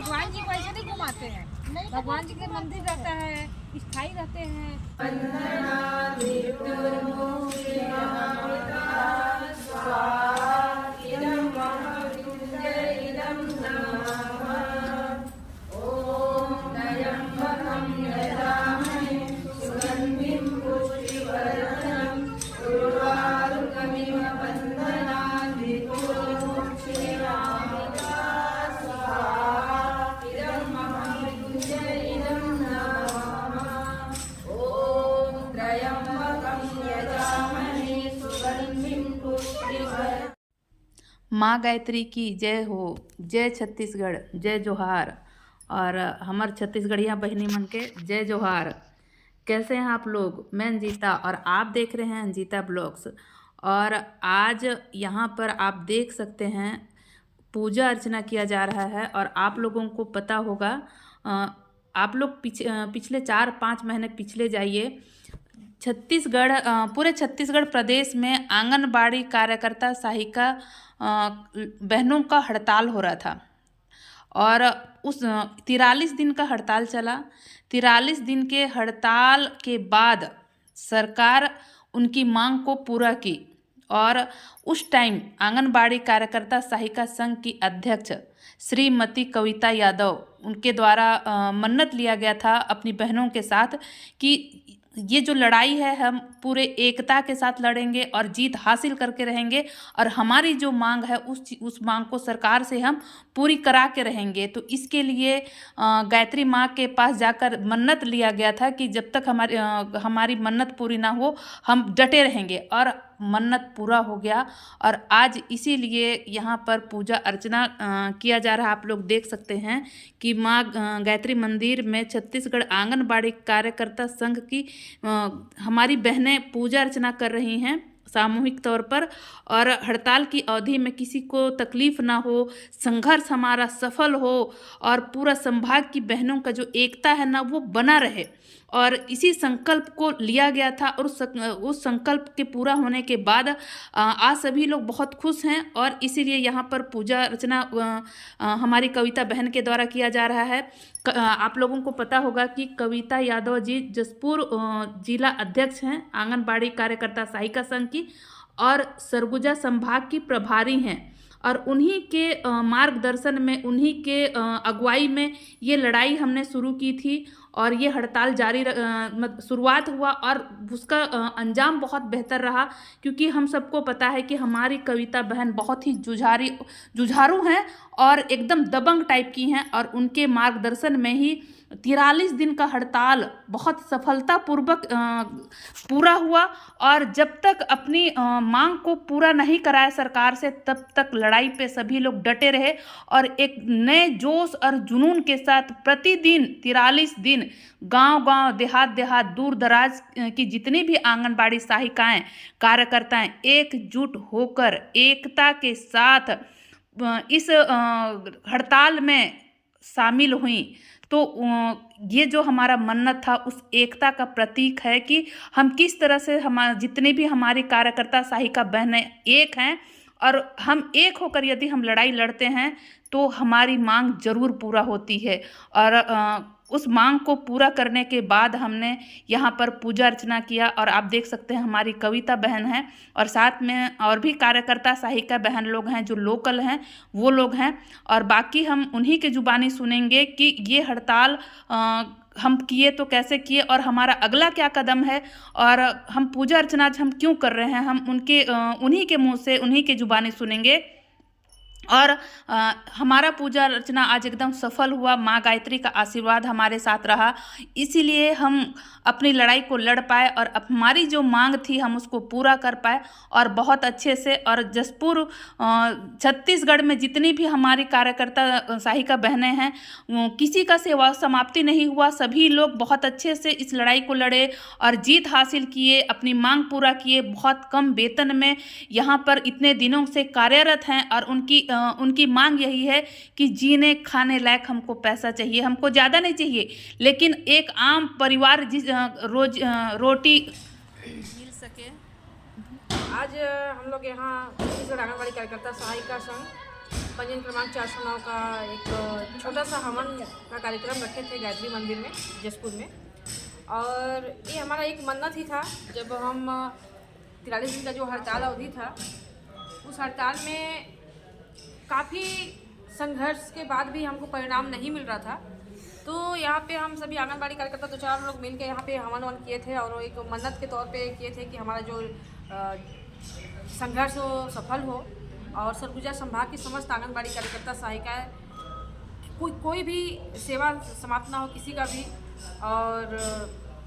भगवान जी को ऐसे नहीं घुमाते हैं, भगवान जी के मंदिर रहता है, स्थायी रहते हैं। माँ गायत्री की जय हो, जय छत्तीसगढ़, जय जोहार। और हमार छत्तीसगढ़िया बहनी मन के जय जोहार। कैसे हैं आप लोग? मैं अंजिता और आप देख रहे हैं अंजिता ब्लॉग्स। और आज यहाँ पर आप देख सकते हैं पूजा अर्चना किया जा रहा है। और आप लोगों को पता होगा, आप लोग पिछले 4-5 महीने पिछले जाइए, छत्तीसगढ़, पूरे छत्तीसगढ़ प्रदेश में आंगनबाड़ी कार्यकर्ता सहायिका बहनों का हड़ताल हो रहा था। और उस 43 दिन का हड़ताल चला। 43 दिन के हड़ताल के बाद सरकार उनकी मांग को पूरा की। और उस टाइम आंगनबाड़ी कार्यकर्ता सहायिका संघ की अध्यक्ष श्रीमती कविता यादव, उनके द्वारा मन्नत लिया गया था अपनी बहनों के साथ कि ये जो लड़ाई है हम पूरे एकता के साथ लड़ेंगे और जीत हासिल करके रहेंगे। और हमारी जो मांग है उस मांग को सरकार से हम पूरी करा के रहेंगे। तो इसके लिए गायत्री माँ के पास जाकर मन्नत लिया गया था कि जब तक हमारी मन्नत पूरी ना हो हम डटे रहेंगे। और मन्नत पूरा हो गया। और आज इसीलिए यहाँ पर पूजा अर्चना किया जा रहा है। आप लोग देख सकते हैं कि माँ गायत्री मंदिर में छत्तीसगढ़ आंगनबाड़ी कार्यकर्ता संघ की हमारी बहनें पूजा अर्चना कर रही हैं सामूहिक तौर पर। और हड़ताल की अवधि में किसी को तकलीफ ना हो, संघर्ष हमारा सफल हो और पूरा संभाग की बहनों का जो एकता है ना वो बना रहे। और इसी संकल्प को लिया गया था। और उस संकल्प के पूरा होने के बाद आज सभी लोग बहुत खुश हैं। और इसीलिए यहाँ पर पूजा अर्चना हमारी कविता बहन के द्वारा किया जा रहा है। आप लोगों को पता होगा कि कविता यादव जी जसपुर जिला अध्यक्ष हैं आंगनबाड़ी कार्यकर्ता सहायिका संघ की और सरगुजा संभाग की प्रभारी हैं। और उन्हीं के मार्गदर्शन में, उन्हीं के अगुवाई में ये लड़ाई हमने शुरू की थी। और ये हड़ताल जारी शुरुआत हुआ और उसका अंजाम बहुत बेहतर रहा, क्योंकि हम सबको पता है कि हमारी कविता बहन बहुत ही जुझारू हैं और एकदम दबंग टाइप की हैं। और उनके मार्गदर्शन में ही 43 दिन का हड़ताल बहुत सफलतापूर्वक पूरा हुआ। और जब तक अपनी मांग को पूरा नहीं कराया सरकार से, तब तक लड़ाई पे सभी लोग डटे रहे। और एक नए जोश और जुनून के साथ प्रतिदिन 43 दिन गांव-गांव, देहात-देहात, दूर दराज की जितनी भी आंगनबाड़ी सहायिकाएं, कार्यकर्ताएं एकजुट होकर एकता के साथ इस हड़ताल में शामिल हुई। तो ये जो हमारा मन्नत था उस एकता का प्रतीक है कि हम किस तरह से जितने भी हमारी कार्यकर्ता सहायिका बहनें एक हैं। और हम एक होकर यदि हम लड़ाई लड़ते हैं तो हमारी मांग जरूर पूरा होती है। और उस मांग को पूरा करने के बाद हमने यहाँ पर पूजा अर्चना किया। और आप देख सकते हैं हमारी कविता बहन है और साथ में और भी कार्यकर्ता सहायिका बहन लोग हैं जो लोकल हैं, वो लोग हैं। और बाकी हम उन्हीं के जुबानी सुनेंगे कि ये हड़ताल हम किए तो कैसे किए और हमारा अगला क्या कदम है और हम पूजा अर्चना आज हम क्यों कर रहे हैं। हम उन्हीं के मुंह से, उन्हीं के जुबानी सुनेंगे। और हमारा पूजा अर्चना आज एकदम सफल हुआ। माँ गायत्री का आशीर्वाद हमारे साथ रहा, इसीलिए हम अपनी लड़ाई को लड़ पाए और हमारी जो मांग थी हम उसको पूरा कर पाए और बहुत अच्छे से। और जसपुर छत्तीसगढ़ में जितनी भी हमारी कार्यकर्ता सहायिका बहनें हैं, किसी का सेवा समाप्ति नहीं हुआ। सभी लोग बहुत अच्छे से इस लड़ाई को लड़े और जीत हासिल किए, अपनी मांग पूरा किए। बहुत कम वेतन में यहाँ पर इतने दिनों से कार्यरत हैं और उनकी मांग यही है कि जीने खाने लायक हमको पैसा चाहिए, हमको ज़्यादा नहीं चाहिए, लेकिन एक आम परिवार रोज रोटी मिल सके। आज हम लोग यहाँ छत्तीसगढ़ आंगनबाड़ी कार्यकर्ता सहायिका संघ पंजीयन क्रमांक 409 का एक छोटा सा हवन का कार्यक्रम रखे थे गायत्री मंदिर में जसपुर में। और ये हमारा एक मन्नत ही था। जब हम 43 दिन का जो हड़ताल अवधि था, उस हड़ताल में काफ़ी संघर्ष के बाद भी हमको परिणाम नहीं मिल रहा था। तो यहाँ पे हम सभी आंगनबाड़ी कार्यकर्ता 2-4 लोग मिल के यहाँ पे हवन किए थे और एक मन्नत के तौर पे किए थे कि हमारा जो संघर्ष हो सफल हो और सरगुजा संभाग की समस्त आंगनबाड़ी कार्यकर्ता सहायिकाएँ कोई भी सेवा समाप्त ना हो किसी का भी, और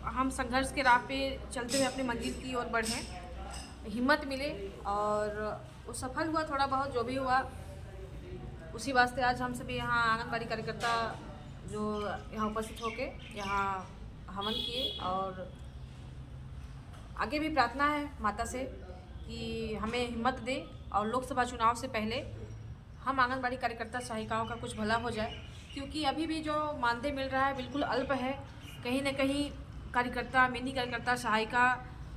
हम संघर्ष के राह पे चलते हुए अपनी मंजिल की ओर बढ़ें, हिम्मत मिले। और वो सफल हुआ थोड़ा बहुत जो भी हुआ, उसी वास्ते आज हम सभी यहाँ आंगनबाड़ी कार्यकर्ता जो यहाँ उपस्थित होके यहाँ हवन किए। और आगे भी प्रार्थना है माता से कि हमें हिम्मत दे और लोकसभा चुनाव से पहले हम आंगनबाड़ी कार्यकर्ता सहायिकाओं का कुछ भला हो जाए, क्योंकि अभी भी जो मानदेय मिल रहा है बिल्कुल अल्प है। कहीं न कहीं कार्यकर्ता, मिनी कार्यकर्ता, सहायिका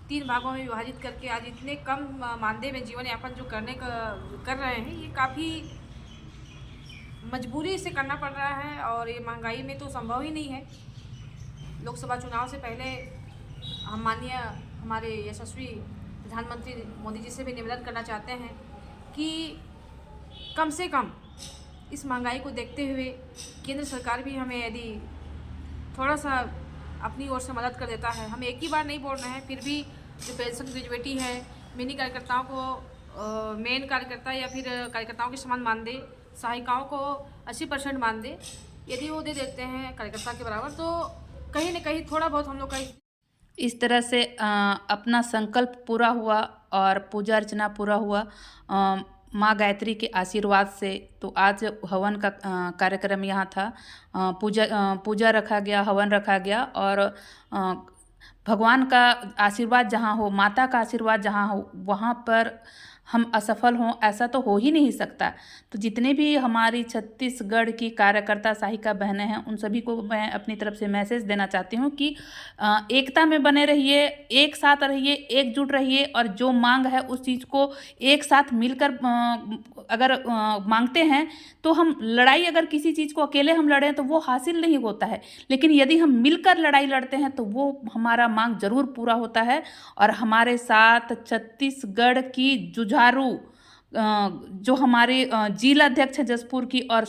3 भागों में विभाजित करके आज इतने कम मानदेय में जीवन यापन जो कर रहे हैं, ये काफ़ी मजबूरी से करना पड़ रहा है और ये महंगाई में तो संभव ही नहीं है। लोकसभा चुनाव से पहले हम माननीय हमारे यशस्वी प्रधानमंत्री मोदी जी से भी निवेदन करना चाहते हैं कि कम से कम इस महंगाई को देखते हुए केंद्र सरकार भी हमें यदि थोड़ा सा अपनी ओर से मदद कर देता है, हम एक ही बार नहीं बोल रहे हैं, फिर भी जो पेंशन ग्रेजुएटी है, मिनी कार्यकर्ताओं को मेन कार्यकर्ता या फिर कार्यकर्ताओं के समान मानदेय, सहायिकाओं को 80% मानदेय यदि वो दे देते हैं कार्यकर्ता के बराबर, तो कहीं न कहीं थोड़ा बहुत हम लोग का इस तरह से अपना संकल्प पूरा हुआ और पूजा अर्चना पूरा हुआ माँ गायत्री के आशीर्वाद से। तो आज हवन का कार्यक्रम यहाँ था। पूजा रखा गया, हवन रखा गया और भगवान का आशीर्वाद जहाँ हो, माता का आशीर्वाद जहाँ हो, वहाँ पर हम असफल हों ऐसा तो हो ही नहीं सकता। तो जितने भी हमारी छत्तीसगढ़ की कार्यकर्ता सहायिका बहनें हैं, उन सभी को मैं अपनी तरफ से मैसेज देना चाहती हूँ कि एकता में बने रहिए, एक साथ रहिए, एकजुट रहिए और जो मांग है उस चीज़ को एक साथ मिलकर अगर मांगते हैं तो हम लड़ाई, अगर किसी चीज़ को अकेले हम लड़ें तो वो हासिल नहीं होता है, लेकिन यदि हम मिलकर लड़ाई लड़ते हैं तो वो हमारा मांग जरूर पूरा होता है। और हमारे साथ छत्तीसगढ़ की जुझारू जो हमारे जिला अध्यक्ष हैं जसपुर की और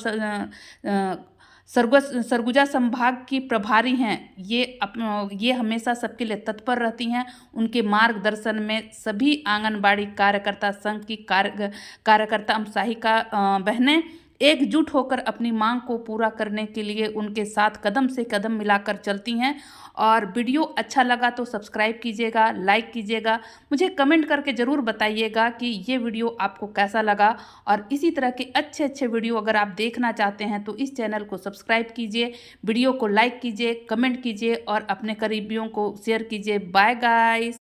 सरगुजा संभाग की प्रभारी हैं, ये हमेशा सबके लिए तत्पर रहती हैं। उनके मार्गदर्शन में सभी आंगनबाड़ी कार्यकर्ता संघ की कार्यकर्ता सहायिका बहनें एकजुट होकर अपनी मांग को पूरा करने के लिए उनके साथ कदम से कदम मिलाकर चलती हैं। और वीडियो अच्छा लगा तो सब्सक्राइब कीजिएगा, लाइक कीजिएगा, मुझे कमेंट करके ज़रूर बताइएगा कि ये वीडियो आपको कैसा लगा। और इसी तरह के अच्छे अच्छे वीडियो अगर आप देखना चाहते हैं तो इस चैनल को सब्सक्राइब कीजिए, वीडियो को लाइक कीजिए, कमेंट कीजिए और अपने करीबियों को शेयर कीजिए। Bye guys.